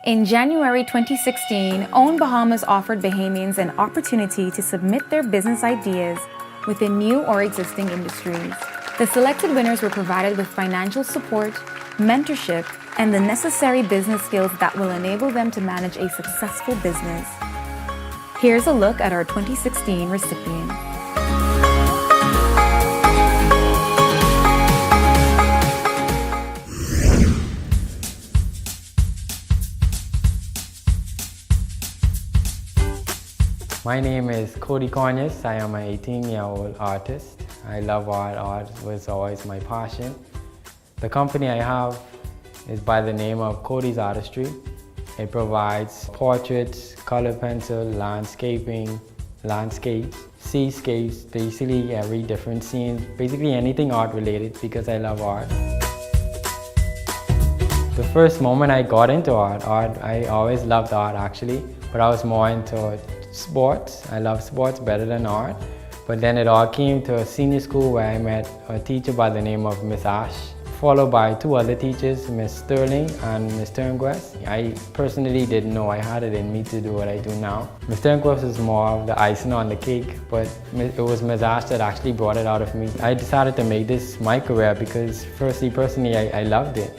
In January 2016, Own Bahamas offered Bahamians an opportunity to submit their business ideas within new or existing industries. The selected winners were provided with financial support, mentorship, and the necessary business skills that will enable them to manage a successful business. Here's a look at our 2016 recipients. My name is Kody Conyers. I am an 18-year-old artist. I love art. Art was always my passion. The company I have is by the name of Kody's Artistry. It provides portraits, color pencil, landscaping, landscapes, seascapes, basically every different scene, basically anything art related because I love art. The first moment I got into art, I always loved art actually, but I was more into sports. I love sports better than art. But then it all came to a senior school where I met a teacher by the name of Miss Ash, followed by two other teachers, Miss Sterling and Miss Turnquist. I personally didn't know I had it in me to do what I do now. Miss Turnquist is more of the icing on the cake, but it was Miss Ash that actually brought it out of me. I decided to make this my career because personally, I loved it.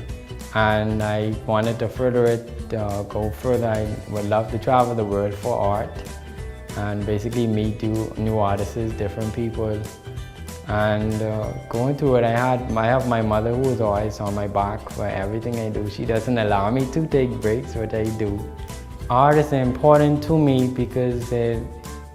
And I wanted to further it, go further. I would love to travel the world for art and basically meet new artists, different people. And going through it, I have my mother who is always on my back for everything I do. She doesn't allow me to take breaks, which I do. Art is important to me because it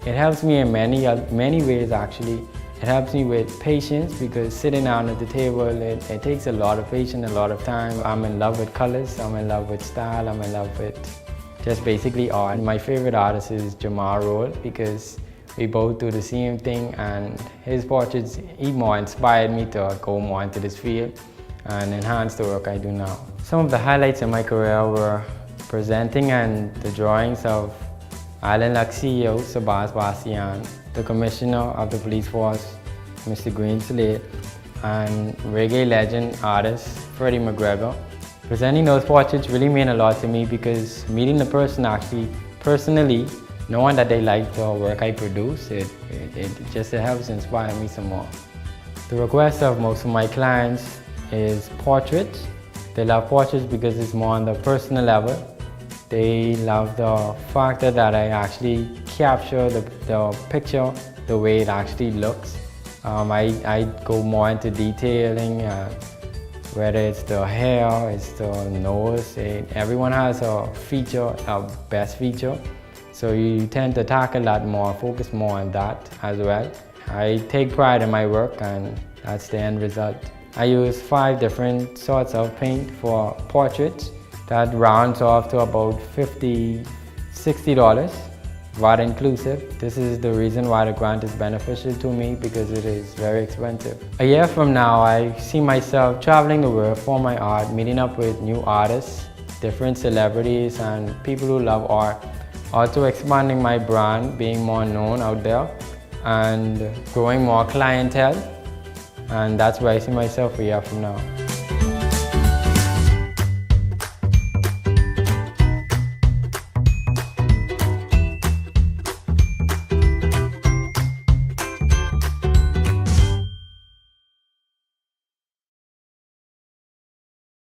helps me in many ways actually. It helps me with patience because sitting down at the table, it takes a lot of patience, a lot of time. I'm in love with colors, I'm in love with style, I'm in love with just basically art. My favorite artist is Jamal Roll because we both do the same thing, and his portraits even more inspired me to go more into this field and enhance the work I do now. Some of the highlights in my career were presenting and the drawings of Island Luck CEO Sabas Bastian, the Commissioner of the Police Force, Mr. Green Slade, and reggae legend artist Freddie McGregor. Presenting those portraits really meant a lot to me because meeting the person actually personally, knowing that they like the work I produce, it helps inspire me some more. The request of most of my clients is portraits. They love portraits because it's more on the personal level. They love the factor that I actually capture the picture the way it actually looks. I go more into detailing, whether it's the hair, it's the nose. Everyone has a feature, a best feature. So you tend to tackle that more, focus more on that as well. I take pride in my work and that's the end result. I use 5 different sorts of paint for portraits. That rounds off to about $50, $60, VAT inclusive. This is the reason why the grant is beneficial to me because it is very expensive. A year from now, I see myself traveling the world for my art, meeting up with new artists, different celebrities and people who love art. Also expanding my brand, being more known out there and growing more clientele. And that's where I see myself a year from now.